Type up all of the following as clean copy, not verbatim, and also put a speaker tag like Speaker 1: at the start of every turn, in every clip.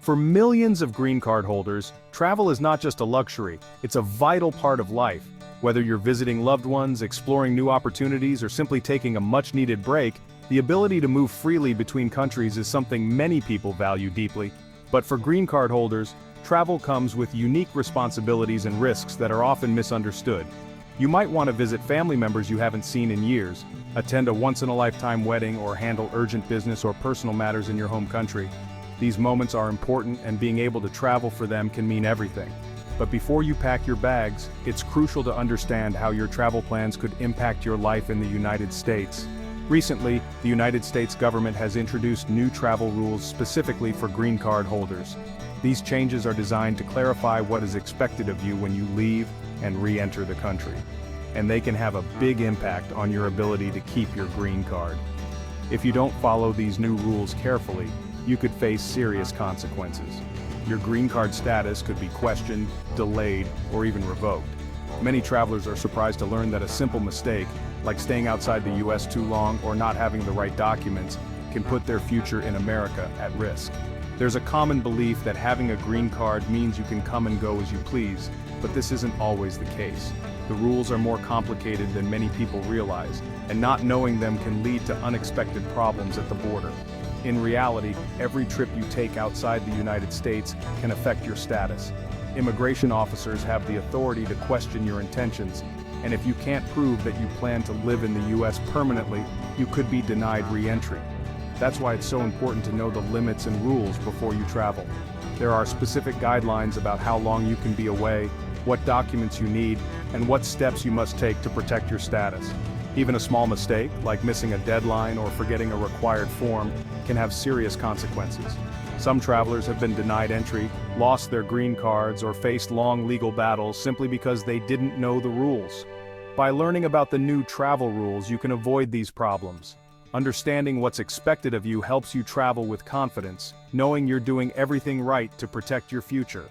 Speaker 1: For millions of green card holders, travel is not just a luxury, it's a vital part of life. Whether you're visiting loved ones, exploring new opportunities, or simply taking a much-needed break, the ability to move freely between countries is something many people value deeply. But for green card holders, travel comes with unique responsibilities and risks that are often misunderstood. You might want to visit family members you haven't seen in years, attend a once-in-a-lifetime wedding, or handle urgent business or personal matters in your home country. These moments are important, and being able to travel for them can mean everything. But before you pack your bags, it's crucial to understand how your travel plans could impact your life in the United States. Recently, the United States government has introduced new travel rules specifically for green card holders. These changes are designed to clarify what is expected of you when you leave and re-enter the country. And they can have a big impact on your ability to keep your green card. If you don't follow these new rules carefully, you could face serious consequences. Your green card status could be questioned, delayed, or even revoked. Many travelers are surprised to learn that a simple mistake, like staying outside the US too long or not having the right documents, can put their future in America at risk. There's a common belief that having a green card means you can come and go as you please, but this isn't always the case. The rules are more complicated than many people realize, and not knowing them can lead to unexpected problems at the border. In reality, every trip you take outside the United States can affect your status. Immigration officers have the authority to question your intentions, and if you can't prove that you plan to live in the US permanently, you could be denied re-entry. That's why it's so important to know the limits and rules before you travel. There are specific guidelines about how long you can be away, what documents you need, and what steps you must take to protect your status. Even a small mistake, like missing a deadline or forgetting a required form, can have serious consequences. Some travelers have been denied entry, lost their green cards, or faced long legal battles simply because they didn't know the rules. By learning about the new travel rules, you can avoid these problems. Understanding what's expected of you helps you travel with confidence, knowing you're doing everything right to protect your future.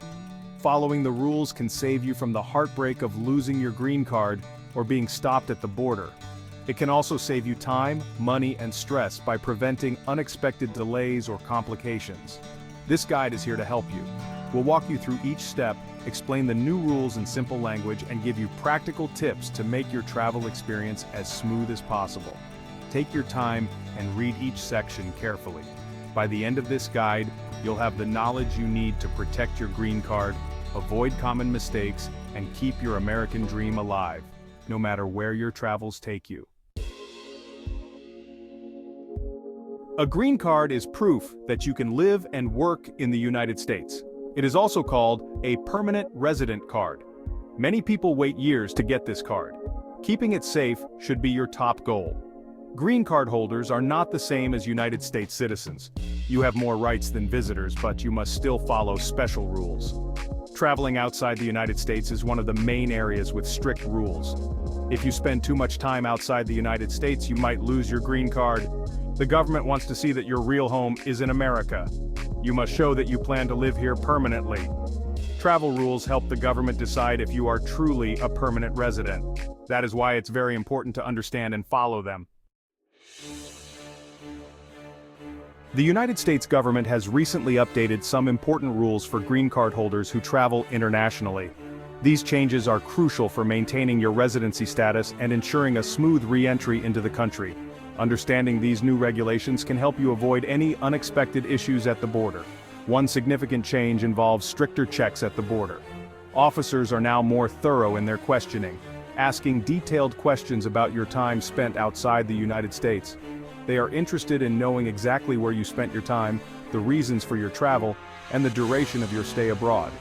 Speaker 1: Following the rules can save you from the heartbreak of losing your green card or being stopped at the border. It can also save you time, money, and stress by preventing unexpected delays or complications. This guide is here to help you. We'll walk you through each step, explain the new rules in simple language, and give you practical tips to make your travel experience as smooth as possible. Take your time and read each section carefully. By the end of this guide, you'll have the knowledge you need to protect your green card, avoid common mistakes, and keep your American dream alive, no matter where your travels take you. A green card is proof that you can live and work in the United States. It is also called a permanent resident card. Many people wait years to get this card. Keeping it safe should be your top goal. Green card holders are not the same as United States citizens. You have more rights than visitors, but you must still follow special rules. Traveling outside the United States is one of the main areas with strict rules. If you spend too much time outside the United States, you might lose your green card. The government wants to see that your real home is in America. You must show that you plan to live here permanently. Travel rules help the government decide if you are truly a permanent resident. That is why it's very important to understand and follow them. The United States government has recently updated some important rules for green card holders who travel internationally. These changes are crucial for maintaining your residency status and ensuring a smooth re-entry into the country. Understanding these new regulations can help you avoid any unexpected issues at the border. One significant change involves stricter checks at the border. Officers are now more thorough in their questioning, asking detailed questions about your time spent outside the United States. They are interested in knowing exactly where you spent your time, the reasons for your travel, and the duration of your stay abroad.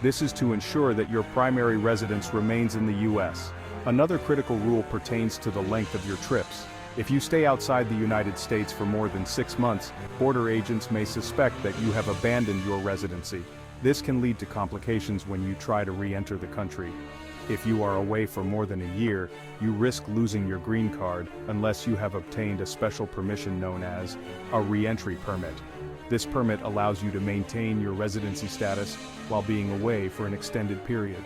Speaker 1: This is to ensure that your primary residence remains in the US. Another critical rule pertains to the length of your trips. If you stay outside the United States for more than 6 months, border agents may suspect that you have abandoned your residency. This can lead to complications when you try to re-enter the country. If you are away for more than a year, you risk losing your green card unless you have obtained a special permission known as a re-entry permit. This permit allows you to maintain your residency status while being away for an extended period.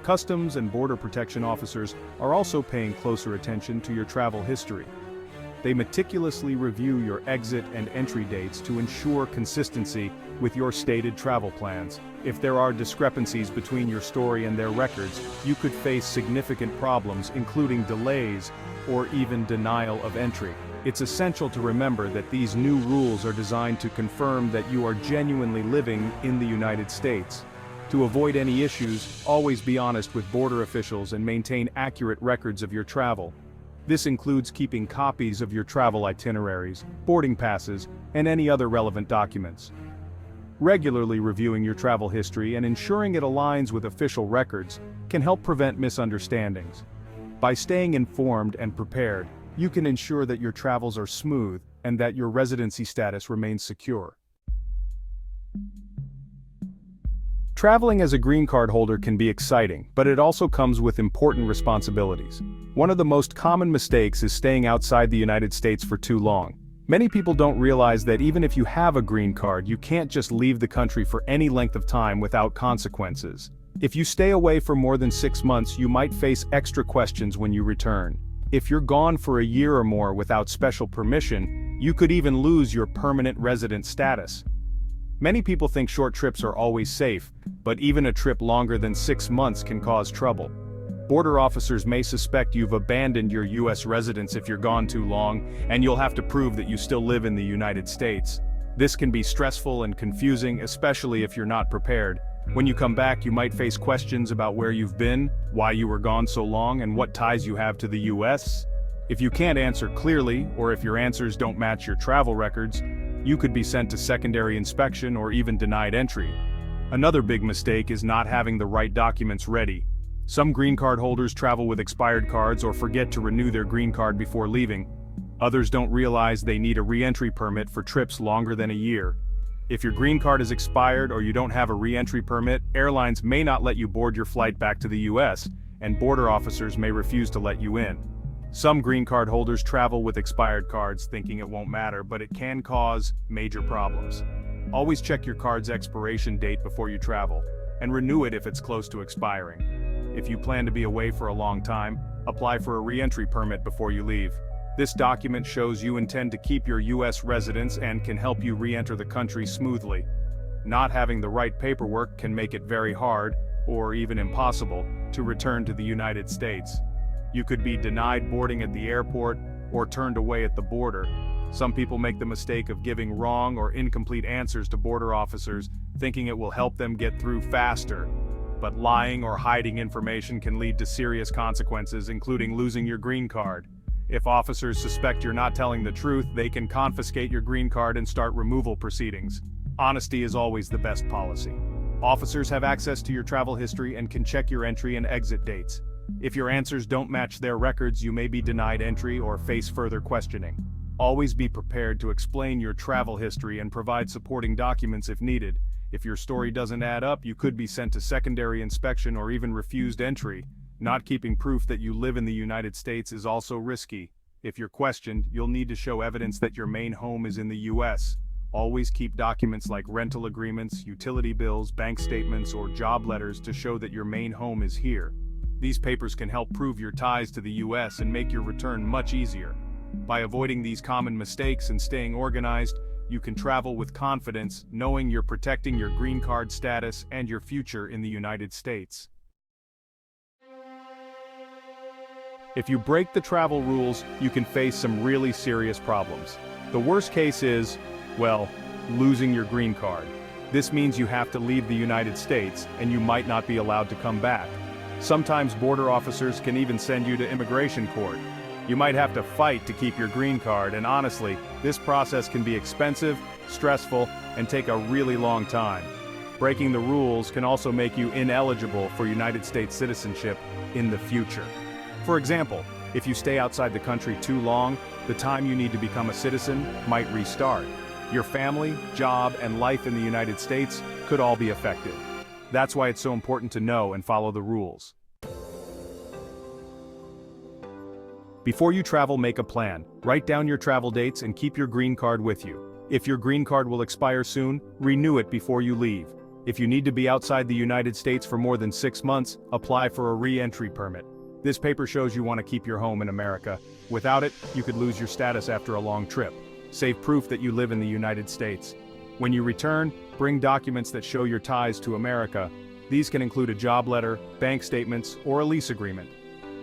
Speaker 1: Customs and Border Protection officers are also paying closer attention to your travel history. They meticulously review your exit and entry dates to ensure consistency with your stated travel plans. If there are discrepancies between your story and their records, you could face significant problems, including delays or even denial of entry. It's essential to remember that these new rules are designed to confirm that you are genuinely living in the United States. To avoid any issues, always be honest with border officials and maintain accurate records of your travel. This includes keeping copies of your travel itineraries, boarding passes, and any other relevant documents. Regularly reviewing your travel history and ensuring it aligns with official records can help prevent misunderstandings. By staying informed and prepared, you can ensure that your travels are smooth and that your residency status remains secure. Traveling as a green card holder can be exciting, but it also comes with important responsibilities. One of the most common mistakes is staying outside the United States for too long. Many people don't realize that even if you have a green card, you can't just leave the country for any length of time without consequences. If you stay away for more than 6 months, you might face extra questions when you return. If you're gone for a year or more without special permission, you could even lose your permanent resident status. Many people think short trips are always safe, but even a trip longer than 6 months can cause trouble. Border officers may suspect you've abandoned your U.S. residence if you're gone too long, and you'll have to prove that you still live in the United States. This can be stressful and confusing, especially if you're not prepared. When you come back, you might face questions about where you've been, why you were gone so long, and what ties you have to the U.S. If you can't answer clearly, or if your answers don't match your travel records, you could be sent to secondary inspection or even denied entry. Another big mistake is not having the right documents ready. Some green card holders travel with expired cards or forget to renew their green card before leaving. Others don't realize they need a re-entry permit for trips longer than a year. If your green card is expired or you don't have a re-entry permit, airlines may not let you board your flight back to the U.S., and border officers may refuse to let you in. Some green card holders travel with expired cards thinking it won't matter, but it can cause major problems. Always check your card's expiration date before you travel, and renew it if it's close to expiring. If you plan to be away for a long time, apply for a re-entry permit before you leave. This document shows you intend to keep your U.S. residence and can help you re-enter the country smoothly. Not having the right paperwork can make it very hard, or even impossible, to return to the United States. You could be denied boarding at the airport or turned away at the border. Some people make the mistake of giving wrong or incomplete answers to border officers, thinking it will help them get through faster. But lying or hiding information can lead to serious consequences, including losing your green card. If officers suspect you're not telling the truth, they can confiscate your green card and start removal proceedings. Honesty is always the best policy. Officers have access to your travel history and can check your entry and exit dates. If your answers don't match their records, you may be denied entry or face further questioning. Always be prepared to explain your travel history and provide supporting documents if needed. If your story doesn't add up, you could be sent to secondary inspection or even refused entry. Not keeping proof that you live in the United States is also risky. If you're questioned, you'll need to show evidence that your main home is in the U.S. Always keep documents like rental agreements, utility bills, bank statements, or job letters to show that your main home is here. These papers can help prove your ties to the U.S. and make your return much easier. By avoiding these common mistakes and staying organized, you can travel with confidence, knowing you're protecting your green card status and your future in the United States. If you break the travel rules, you can face some really serious problems. The worst case is, well, losing your green card. This means you have to leave the United States, and you might not be allowed to come back. Sometimes border officers can even send you to immigration court. You might have to fight to keep your green card, and honestly, this process can be expensive, stressful, and take a really long time. Breaking the rules can also make you ineligible for United States citizenship in the future. For example, if you stay outside the country too long, the time you need to become a citizen might restart. Your family, job, and life in the United States could all be affected. That's why it's so important to know and follow the rules. Before you travel, make a plan. Write down your travel dates and keep your green card with you. If your green card will expire soon, renew it before you leave. If you need to be outside the United States for more than 6 months, apply for a re-entry permit. This paper shows you want to keep your home in America. Without it, you could lose your status after a long trip. Save proof that you live in the United States. When you return, bring documents that show your ties to America. These can include a job letter, bank statements, or a lease agreement.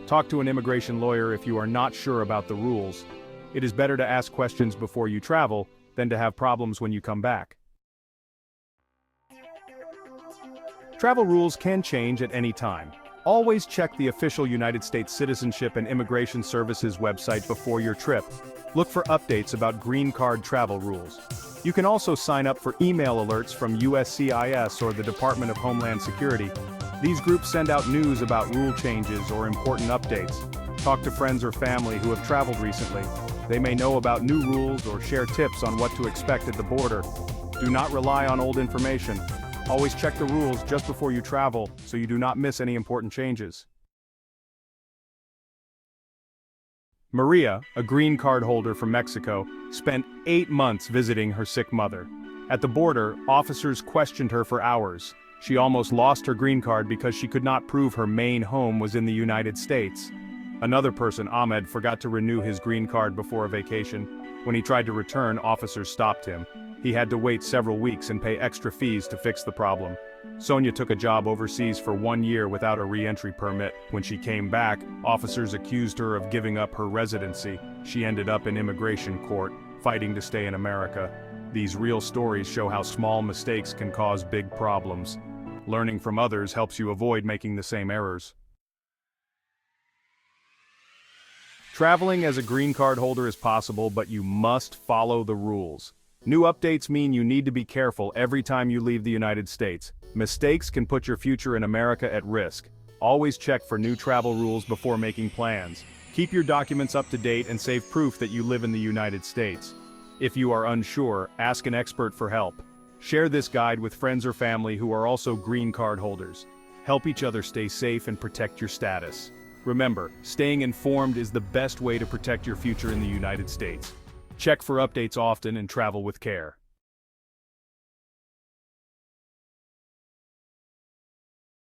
Speaker 1: Talk to an immigration lawyer if you are not sure about the rules. It is better to ask questions before you travel than to have problems when you come back. Travel rules can change at any time. Always check the official United States Citizenship and Immigration Services website before your trip. Look for updates about green card travel rules. You can also sign up for email alerts from USCIS or the Department of Homeland Security. These groups send out news about rule changes or important updates. Talk to friends or family who have traveled recently. They may know about new rules or share tips on what to expect at the border. Do not rely on old information. Always check the rules just before you travel so you do not miss any important changes. Maria, a green card holder from Mexico, spent 8 months visiting her sick mother. At the border, officers questioned her for hours. She almost lost her green card because she could not prove her main home was in the United States. Another person, Ahmed, forgot to renew his green card before a vacation. When he tried to return, officers stopped him. He had to wait several weeks and pay extra fees to fix the problem. Sonia took a job overseas for 1 year without a re-entry permit. When she came back, officers accused her of giving up her residency. She ended up in immigration court, fighting to stay in America. These real stories show how small mistakes can cause big problems. Learning from others helps you avoid making the same errors. Traveling as a green card holder is possible, but you must follow the rules. New updates mean you need to be careful every time you leave the United States. Mistakes can put your future in America at risk. Always check for new travel rules before making plans. Keep your documents up to date and save proof that you live in the United States. If you are unsure, ask an expert for help. Share this guide with friends or family who are also green card holders. Help each other stay safe and protect your status. Remember, staying informed is the best way to protect your future in the United States. Check for updates often and travel with care.